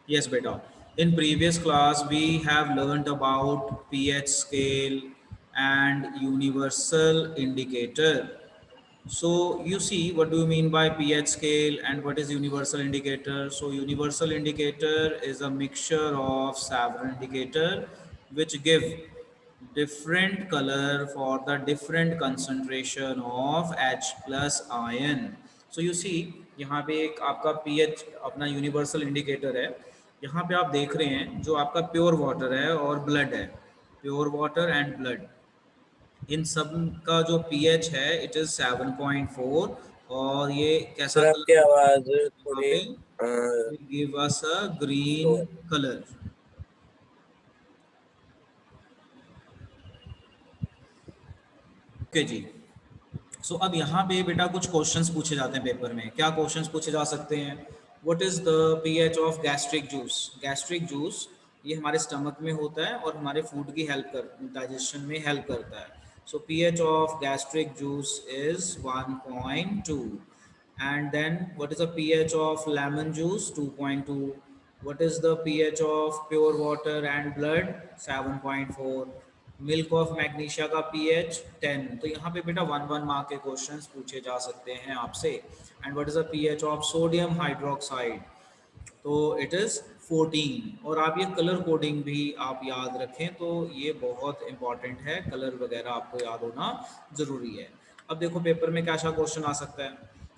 Yes, beta. In previous class, we have learned about pH scale and universal indicator. So you see, what do you mean by pH scale and what is universal indicator? So universal indicator is a mixture of several indicator which give different color for the different concentration of H plus ion. So you see, यहाँ पे एक आपका pH अपना universal indicator है. यहाँ पे आप देख रहे हैं जो आपका प्योर वाटर है और ब्लड है, प्योर वाटर एंड ब्लड, इन सब का जो पीएच है इट इज 7.4. और ये कैसा सर आपकी कलर आवाज यहाँ थोड़ी पे गिव अस अ लो ग्रीन है। कलर. ओके जी. सो अब यहाँ पे बेटा कुछ क्वेश्चंस पूछे जाते हैं पेपर में. क्या क्वेश्चंस पूछे जा सकते हैं? What is the pH of gastric juice? Gastric juice ये हमारे स्टमक में होता है और हमारे फूड की हेल्प कर डाइजेशन में हेल्प करता है. सो pH of gastric juice is 1.2. And then what is the pH of lemon juice? 2.2. What is the pH of pure water and blood? 7.4. Milk of magnesia का पीएच 10. तो यहाँ पे बेटा 1 मार्क के क्वेश्चंस पूछे जा सकते हैं आपसे. And what is the pH of sodium hydroxide? तो इट इज़ 14. और आप ये कलर कोडिंग भी आप याद रखें, तो ये बहुत इंपॉर्टेंट है, कलर वगैरह आपको याद होना ज़रूरी है. अब देखो पेपर में क्या सा क्वेश्चन आ सकता है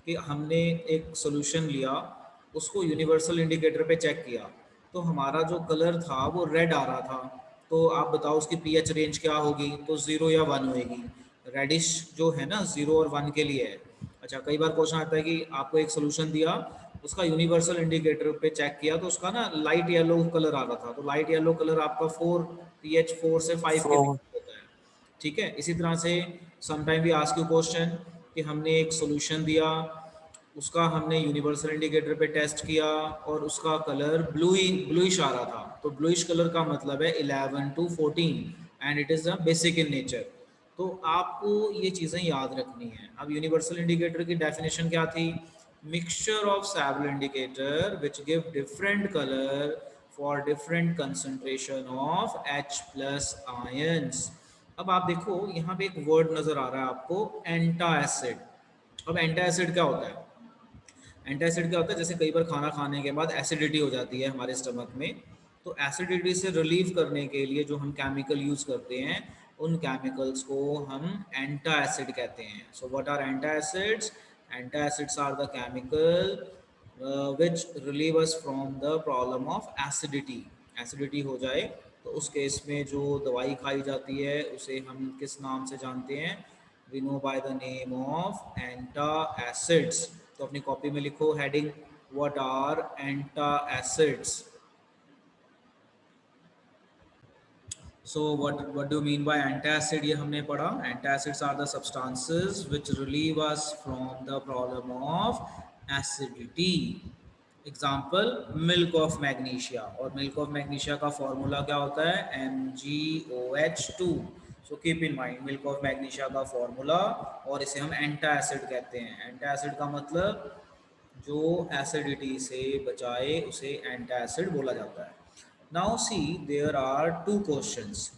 कि हमने एक सोल्यूशन लिया, उसको यूनिवर्सल इंडिकेटर पे चेक किया, तो हमारा जो कलर था वो रेड आ रहा था. तो आप बताओ उसकी पीएच रेंज क्या होगी? तो 0 या 1 होएगी. रेडिश जो है ना 0 और 1 के लिए है. अच्छा, कई बार क्वेश्चन आता है कि आपको एक सोल्यूशन दिया, उसका यूनिवर्सल इंडिकेटर पे चेक किया तो उसका ना लाइट येलो कलर आ रहा था. तो लाइट येलो कलर आपका 4, पीएच 4 से 5 के फोर बीच होता है. ठीक है. इसी तरह से समटाइम भी आस्क यू क्वेश्चन कि हमने एक सोल्यूशन दिया, उसका हमने यूनिवर्सल इंडिकेटर पे टेस्ट किया और उसका कलर ब्लूइश आ रहा था. तो ब्लूइश कलर का मतलब है 11 to 14 and it is a basic in nature. तो आपको ये चीज़ें याद रखनी है. अब यूनिवर्सल इंडिकेटर की डेफिनेशन क्या थी? Mixture of several indicator which give different colour for different concentration of H plus ions. अब आप देखो यहाँ पे एक वर्ड नज़र आ रहा है आपको, एंटा एसिड. अब एंटा एसिड क्या होता है? एंटासिड क्या होता है? जैसे कई बार खाना खाने के बाद एसिडिटी हो जाती है हमारे स्टमक में, तो एसिडिटी से रिलीव करने के लिए जो हम केमिकल यूज़ करते हैं, उन केमिकल्स को हम एंटा एसिड कहते हैं. So what are antacids? Antacids are the chemical which relieve us from the problem of acidity. Acidity हो जाए तो उस केस में जो दवाई खाई जाती है उसे हम किस नाम से जानते हैं? We know by the name of antacids. तो अपनी कॉपी में लिखो heading, what are antacids. So what do mean by antacid? ये हमने पढ़ा. Antacids are the substances which relieve us from the problem of acidity. Example, milk of magnesia. और milk of magnesia का formula क्या होता है? MgOH2. So keep in mind milk of magnesia का formula, और इसे हम एंटा एसिड कहते हैं. एंटा एसिड का मतलब जो एसिडिटी से बचाए उसे एंटा एसिड बोला जाता है. Now see, there are two questions.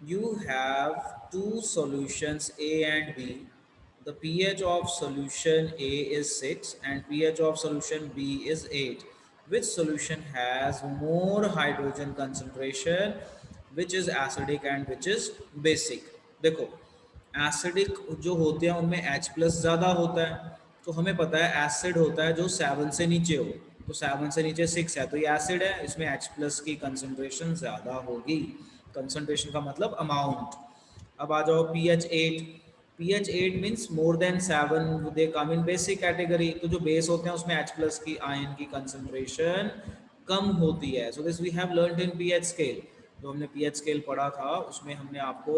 You have two solutions A and B. The pH of solution A is 6 and pH of solution B is 8. Which solution has more hydrogen concentration? Which is acidic and which is basic? देखो, acidic जो होते हैं उनमें H plus ज़्यादा होता है. तो हमें पता है एसिड होता है जो 7 से नीचे हो. तो 7 से नीचे 6 है तो ये एसिड है, इसमें H प्लस की कंसंट्रेशन ज़्यादा होगी. कंसंट्रेशन का मतलब अमाउंट. अब आ जाओ pH 8. pH 8 means more than 7, they come in basic category. तो जो बेस होते हैं उसमें H प्लस की आयन की कंसंट्रेशन कम होती है. So this we have learned in pH scale. जो हमने pH स्केल पढ़ा था उसमें हमने आपको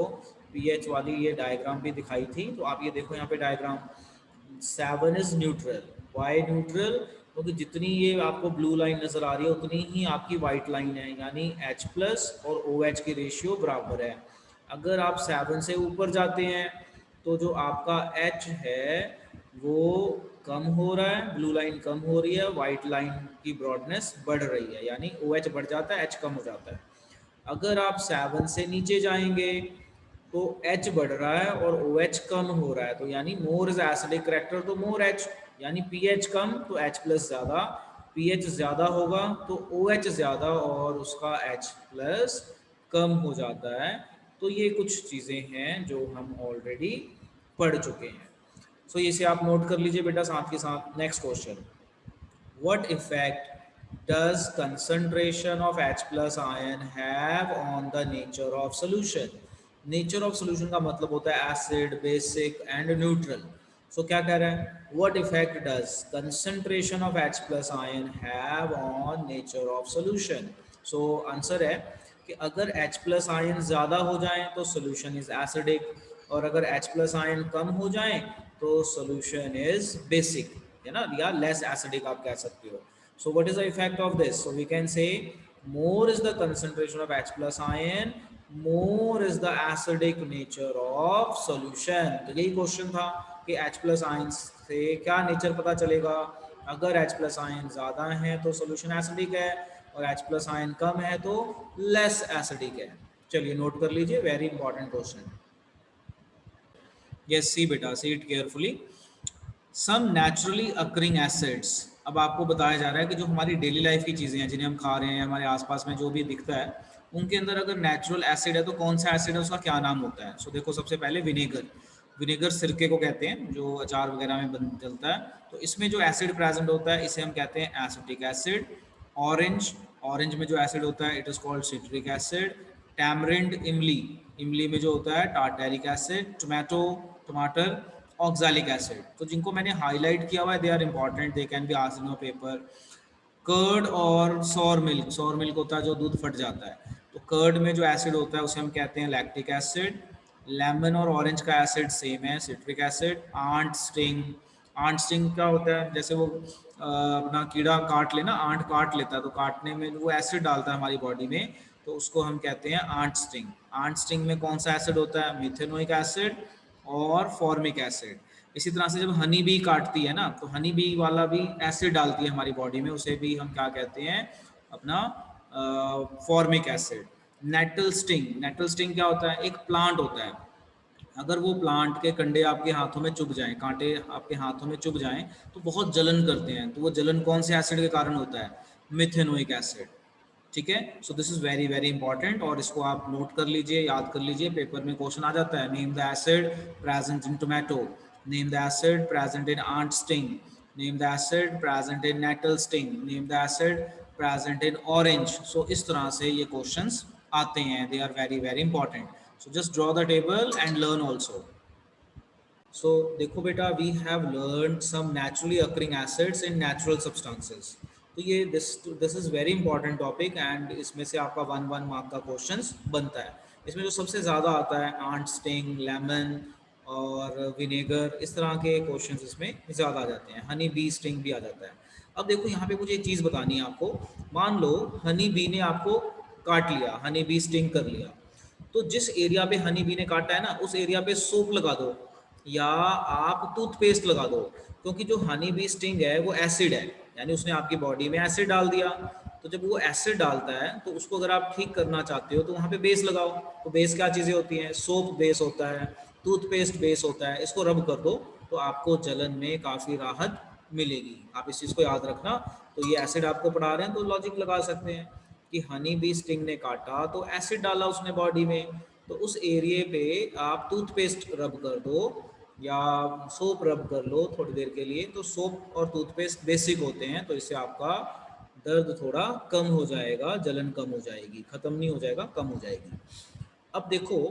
pH वाली ये डायग्राम भी दिखाई थी. तो आप ये देखो यहाँ पे diagram, 7 is neutral. Why neutral? क्योंकि जितनी ये आपको ब्लू लाइन नज़र आ रही है उतनी ही आपकी वाइट लाइन है, यानी H प्लस और OH की रेशियो बराबर है. अगर आप 7 से ऊपर जाते हैं तो जो आपका H है वो कम हो रहा है, ब्लू लाइन कम हो रही है, वाइट लाइन की ब्रॉडनेस बढ़ रही है, यानी OH बढ़ जाता है, H कम हो जाता है। अगर आप 7 से नीचे जाएंगे तो H बढ़ रहा है और OH कम हो रहा है, तो यानी मोर इज एसिडिक करेक्टर तो मोर H, यानी pH कम तो H प्लस ज़्यादा, pH ज़्यादा होगा तो OH ज़्यादा और उसका H प्लस कम हो जाता है। तो ये कुछ चीज़ें हैं जो हम ऑलरेडी पढ़ चुके हैं। सो इसे आप नोट कर लीजिए बेटा साथ के साथ। Next question, what effect does concentration of H plus ion have on the nature of solution? Nature of solution का मतलब होता है acid, basic and neutral. So क्या कह रहा है, what effect does concentration of H plus ion have on nature of solution? So answer है कि अगर H plus ion ज़्यादा हो जाए तो solution is acidic, और अगर H plus ion कम हो जाए तो solution is basic, है ना, या लेस एसिडिक आप कह सकते हो। So what is the effect of this? So we can say more is the concentration of H plus ion, more is the acidic nature of solution. तो यही question था कि H प्लस आयन से क्या नेचर पता चलेगा। अगर H plus ion ज़्यादा है तो सॉल्यूशन एसिडिक है, और H प्लस आयन कम है तो लेस एसिडिक है। चलिए नोट कर लीजिए, very important question. Yes see बेटा, see it carefully. Some naturally occurring acids, अब आपको बताया जा रहा है कि जो हमारी डेली लाइफ की चीज़ें हैं जिन्हें हम खा रहे हैं, हमारे आसपास में जो भी दिखता है, उनके अंदर अगर नेचुरल एसिड है तो कौन सा एसिड है, उसका क्या नाम होता है। सो देखो, सबसे पहले विनेगर, विनेगर सिरके को कहते हैं जो अचार वगैरह में बन चलता है। तो इसमें जो एसिड प्रेजेंट होता है इसे हम कहते हैं एसिटिक एसिड। ऑरेंज, ऑरेंज में जो एसिड होता है it is called citric acid. Tamarind, इमली, इमली में जो होता है टार्टेरिक एसिड। टोमेटो, टमाटर, ऑक्सैलिक एसिड। तो जिनको मैंने हाईलाइट किया हुआ है they are important, they can be asked in your paper. Curd और सौर मिल्क, सौर मिल्क होता है जो दूध फट जाता है, तो कर्ड में जो एसिड होता है उसे हम कहते हैं लैक्टिक एसिड। लेमन और ऑरेंज का एसिड सेम है, citric acid. Ant sting, ant sting क्या होता है, जैसे वो अपना कीड़ा काट लेना, आंट काट लेता है तो काटने में वो एसिड डालता है हमारी बॉडी में, तो उसको हम कहते हैं आंट स्टिंग। आंट स्टिंग में कौन सा एसिड होता है, मिथेनोइक एसिड और फॉर्मिक एसिड। इसी तरह से जब हनी बी काटती है ना, तो हनी बी वाला भी एसिड डालती है हमारी बॉडी में, उसे भी हम क्या कहते हैं, अपना formic acid. Nettle sting, nettle sting क्या होता है, एक प्लांट होता है, अगर वो प्लांट के कंडे आपके हाथों में चुभ जाएं, कांटे आपके हाथों में चुभ जाएं तो बहुत जलन करते हैं, तो वो जलन कौन से एसिड के कारण होता है, मिथेनोइक एसिड। ठीक है, so this is very very important, और इसको आप नोट कर लीजिए, याद कर लीजिए, पेपर में क्वेश्चन आ जाता है। Name the acid present in tomato, name the acid present in ant sting, name the acid present in nettle sting, name the acid present in orange. So इस तरह से ये क्वेश्चंस आते हैं, they are very very important. So just draw the table and learn also. So देखो बेटा, we have learn some naturally occurring acids in natural substances. तो ये this is very important topic, and इसमें से आपका 1 1 mark का questions बनता है। इसमें जो सबसे ज़्यादा आता है आंट स्टिंग, लेमन और विनेगर, इस तरह के क्वेश्चंस इसमें ज़्यादा आ जाते हैं। हनी बी स्टिंग भी आ जाता है। अब देखो यहाँ पे मुझे एक चीज़ बतानी है आपको। मान लो हनी बी ने आपको काट लिया, हनी बी स्टिंग कर लिया, तो जिस एरिया पे हनी बी ने काटा है ना, उस एरिया पे सोप लगा दो या आप टूथपेस्ट लगा दो, क्योंकि जो हनी बी स्टिंग है वो एसिड है, यानी उसने आपकी बॉडी में एसिड डाल दिया। तो जब वो एसिड डालता है तो उसको अगर आप ठीक करना चाहते हो तो वहाँ पे बेस लगाओ। तो बेस क्या चीज़ें होती हैं, सोप बेस होता है, टूथपेस्ट बेस होता है, इसको रब कर दो तो आपको जलन में काफ़ी राहत मिलेगी। आप इस चीज़ को याद रखना। तो ये एसिड आपको पढ़ा रहे हैं तो लॉजिक लगा सकते हैं कि हनी बी स्टिंग ने काटा तो एसिड डाला उसने बॉडी में, तो उस एरिए पे आप टूथपेस्ट रब कर दो या सोप रब कर लो थोड़ी देर के लिए। तो सोप और टूथपेस्ट बेसिक होते हैं, तो इससे आपका दर्द थोड़ा कम हो जाएगा, जलन कम हो जाएगी, ख़त्म नहीं हो जाएगा, कम हो जाएगी। अब देखो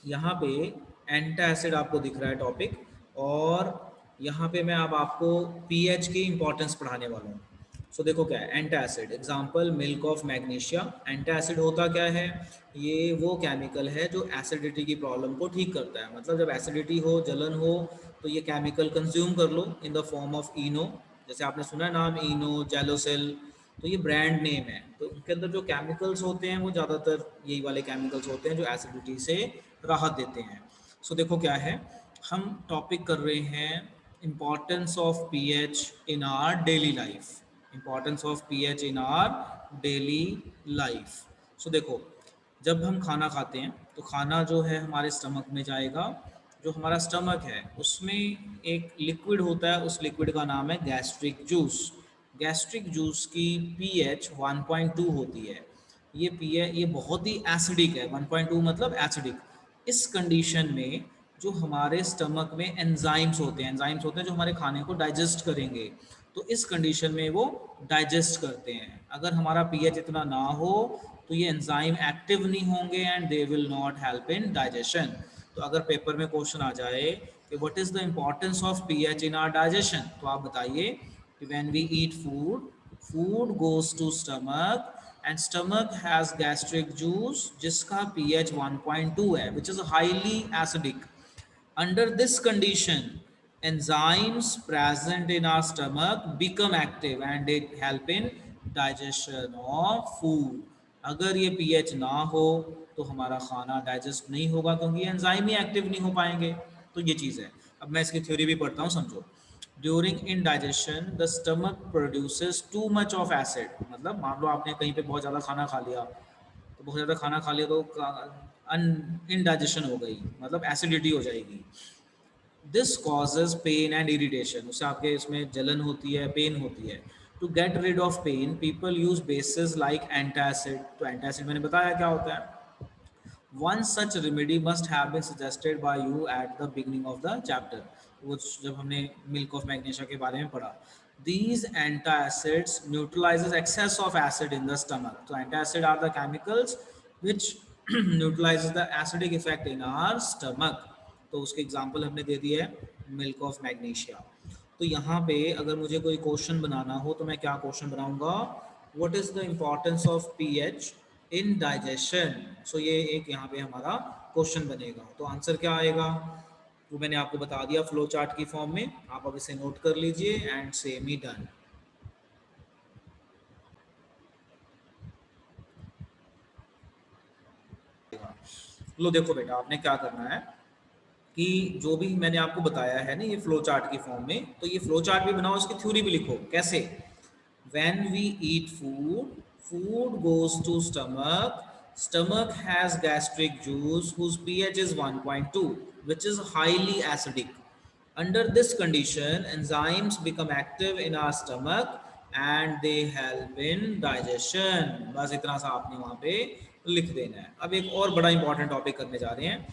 यहाँ पे एंटासिड आपको दिख रहा है टॉपिक, और यहाँ पे मैं अब आपको पीएच की इंपॉर्टेंस पढ़ाने वाला हूँ। सो देखो क्या है antacid, example milk of magnesia. Antacid होता क्या है, ये वो केमिकल है जो एसिडिटी की प्रॉब्लम को ठीक करता है। मतलब जब एसिडिटी हो, जलन हो, तो ये केमिकल कंज्यूम कर लो इन द फॉर्म ऑफ इनो। जैसे आपने सुना है नाम इनो, जेलोसिल, तो ये ब्रांड नेम है। तो उनके अंदर जो केमिकल्स होते हैं वो ज़्यादातर यही वाले केमिकल्स होते हैं जो एसिडिटी से राहत देते हैं। सो देखो क्या है, हम टॉपिक कर रहे हैं importance of pH in our daily life. Importance of pH in our daily life. So देखो, जब हम खाना खाते हैं तो खाना जो है हमारे स्टमक में जाएगा। जो हमारा स्टमक है उसमें एक लिक्विड होता है, उस लिक्विड का नाम है गैस्ट्रिक जूस। गैस्ट्रिक जूस की पीएच 1.2 होती है। ये बहुत ही एसिडिक है। 1.2 मतलब एसिडिक। इस कंडीशन में जो हमारे स्टमक में एंजाइम्स होते हैं जो हमारे खाने को डाइजेस्ट करेंगे। तो इस कंडीशन में वो डाइजेस्ट करते हैं। अगर हमारा पीएच इतना ना हो तो ये एंजाइम एक्टिव नहीं होंगे and they will not help in digestion. तो अगर पेपर में क्वेश्चन आ जाए कि what is the importance of pH in our digestion, तो आप बताइए कि when we eat food, food goes to stomach and stomach has gastric juice जिसका पीएच 1.2 है, which is highly acidic. Under this condition, enzymes present in our stomach become active and they help in digestion of food. अगर ये pH ना हो तो हमारा खाना digest नहीं होगा क्योंकि एंजाइम ही एक्टिव नहीं हो पाएंगे। तो ये चीज़ है। अब मैं इसकी थ्योरी भी पढ़ता हूँ, समझो। During indigestion the stomach produces too much of acid। मतलब मान लो आपने कहीं पे बहुत ज़्यादा खाना खा लिया, तो बहुत ज़्यादा खाना खा लिया तो इनडाइजेशन हो गई, मतलब एसिडिटी हो जाएगी। This causes pain and irritation, उससे आपके इसमें जलन होती है, पेन होती है। To get rid of pain people use bases like antacid. तो एंटासिड मैंने बताया क्या होता है। One such remedy must have been suggested by you at the beginning of the chapter, वो जब हमने मिल्क ऑफ मैग्नीशिया के बारे में पढ़ा। These antacids neutralizes excess of acid in the stomach. So antacid are the chemicals which neutralizes the acidic effect in our stomach. तो उसके example हमने दे दिए है मिल्क ऑफ मैग्नीशिया। तो यहाँ पे अगर मुझे कोई क्वेश्चन बनाना हो तो मैं क्या क्वेश्चन बनाऊंगा, what is the importance of pH in digestion. So ये एक यहाँ पे हमारा क्वेश्चन बनेगा। तो आंसर क्या आएगा वो मैंने आपको बता दिया फ्लो चार्ट की फॉर्म में। आप अब इसे नोट कर लीजिए एंड से मी डन। लो देखो बेटा, आपने क्या करना है कि जो भी मैंने आपको बताया है ना ये फ्लो चार्ट की फॉर्म में, तो ये फ्लो चार्ट भी बनाओ, इसकी थ्योरी भी लिखो। कैसे? When we eat food, food goes to stomach. Stomach has gastric juice whose pH is 1.2, which is highly acidic. Under this condition, enzymes become active in our stomach and they help in digestion. बस इतना सा आपने वहाँ पे लिख देना है। अब एक और बड़ा इंपॉर्टेंट टॉपिक करने जा रहे हैं,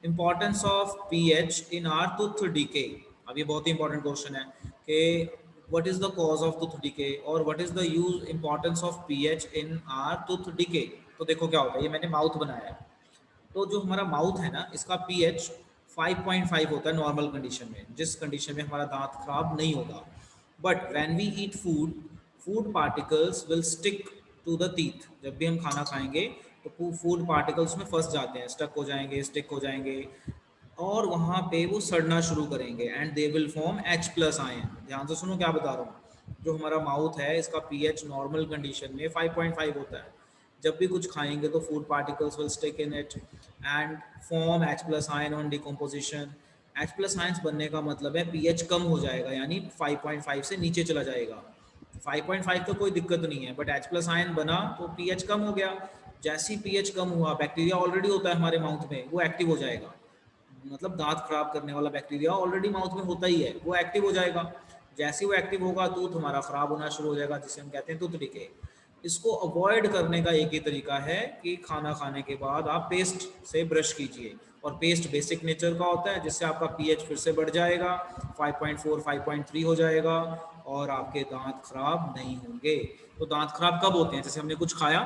importance of pH in are tooth decay. अब ये बहुत ही इंपॉर्टेंट क्वेश्चन है कि what is the cause of tooth decay और what is the use importance of pH in our tooth decay। तो देखो क्या होता है, ये मैंने माउथ बनाया है। तो जो हमारा माउथ है ना, इसका pH 5.5 होता है नॉर्मल कंडीशन में, जिस कंडीशन में हमारा दांत खराब नहीं होगा। But when we eat food, food particles will stick to the teeth. जब भी हम खाना खाएंगे तो फूड पार्टिकल्स में फंस जाते हैं, स्टक हो जाएंगे, स्टिक हो जाएंगे और वहाँ पे वो सड़ना शुरू करेंगे and they will form H plus ion. ध्यान से सुनो क्या बता रहा हूँ। जो हमारा माउथ है इसका पीएच नॉर्मल कंडीशन में 5.5 होता है। जब भी कुछ खाएंगे तो food particles will stick in it and form H plus ion on decomposition. H plus ions बनने का मतलब है पीएच कम हो जाएगा, यानी 5.5 से नीचे चला जाएगा। 5.5 तो कोई दिक्कत नहीं है, बट H प्लस आयन बना तो पीएच कम हो गया। जैसे ही पीएच कम हुआ, बैक्टीरिया ऑलरेडी होता है हमारे माउथ में, वो एक्टिव हो जाएगा। मतलब दांत खराब करने वाला बैक्टीरिया ऑलरेडी माउथ में होता ही है, वो एक्टिव हो जाएगा। जैसे ही वो एक्टिव होगा टूथ हमारा खराब होना शुरू हो जाएगा, जिसे हम कहते हैं टूथ डिके। इसको अवॉइड करने का एक ही तरीका है कि खाना खाने के बाद आप पेस्ट से ब्रश कीजिए। और पेस्ट बेसिक नेचर का होता है, जिससे आपका पीएच फिर से बढ़ जाएगा, 5.4 5.3 हो जाएगा और आपके दांत खराब नहीं होंगे। तो दांत खराब कब होते हैं? जैसे हमने कुछ खाया,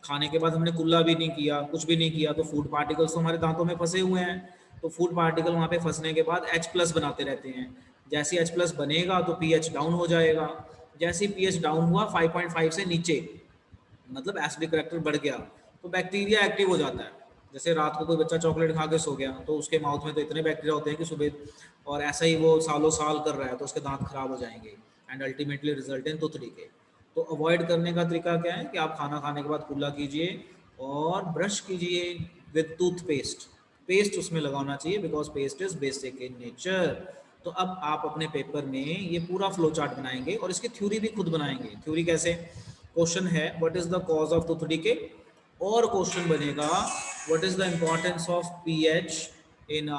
खाने के बाद हमने कुल्ला भी नहीं किया, कुछ भी नहीं किया, तो फूड पार्टिकल्स तो हमारे दांतों में फंसे हुए हैं। तो फूड पार्टिकल वहाँ पे फंसने के बाद H प्लस बनाते रहते हैं। जैसे H प्लस बनेगा तो पीएच डाउन हो जाएगा। जैसे पीएच डाउन हुआ 5.5 से नीचे, मतलब एसिडिक करेक्टर बढ़ गया, तो बैक्टीरिया एक्टिव हो जाता है। जैसे रात को कोई बच्चा चॉकलेट खा के सो गया तो उसके माउथ में तो इतने बैक्टीरिया होते हैं कि सुबह, और ऐसा ही वो सालों साल कर रहा है तो उसके दांत खराब हो जाएंगे and ultimately result in tooth decay. तो अवॉइड करने का तरीका क्या है कि आप खाना खाने के बाद कुल्ला कीजिए और ब्रश कीजिए विद टूथपेस्ट। पेस्ट उसमें लगाना चाहिए because paste is basic in nature. तो अब आप अपने पेपर में ये पूरा फ्लो चार्ट बनाएंगे और इसकी थ्योरी भी खुद बनाएंगे। थ्योरी कैसे? क्वेश्चन है what is the cause of tooth decay, और क्वेश्चन बनेगा what is the importance of pH in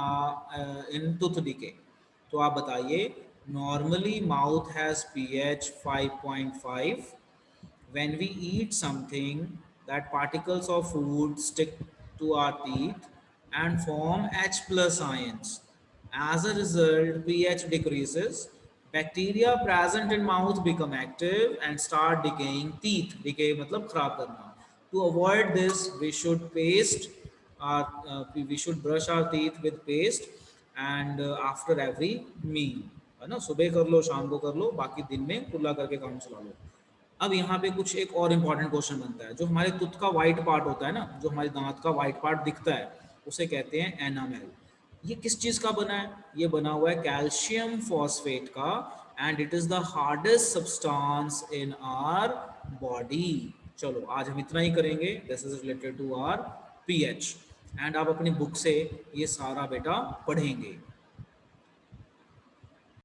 in tooth decay. तो आप बताइए, normally mouth has pH 5.5. When we eat something, that particles of food stick to our teeth and form H plus ions. As a result, pH decreases. Bacteria present in mouth become active and start decaying teeth. Decay मतलब खराब करना. To avoid this, we should we should brush our teeth with paste and after every meal. है ना, सुबह कर लो, शाम को कर लो, बाकी दिन में कुल्ला करके काम चला लो। अब यहाँ पे कुछ एक और इम्पॉर्टेंट क्वेश्चन बनता है, जो हमारे तुथ का वाइट पार्ट होता है ना, जो हमारे दांत का वाइट पार्ट दिखता है, उसे कहते हैं एनामेल। ये किस चीज़ का बना है? ये बना हुआ है कैल्शियम फॉस्फेट का, and it is the hardest substance in our body. चलो आज हम इतना ही करेंगे, this is related to our pH, and आप अपनी बुक से ये सारा बेटा पढ़ेंगे।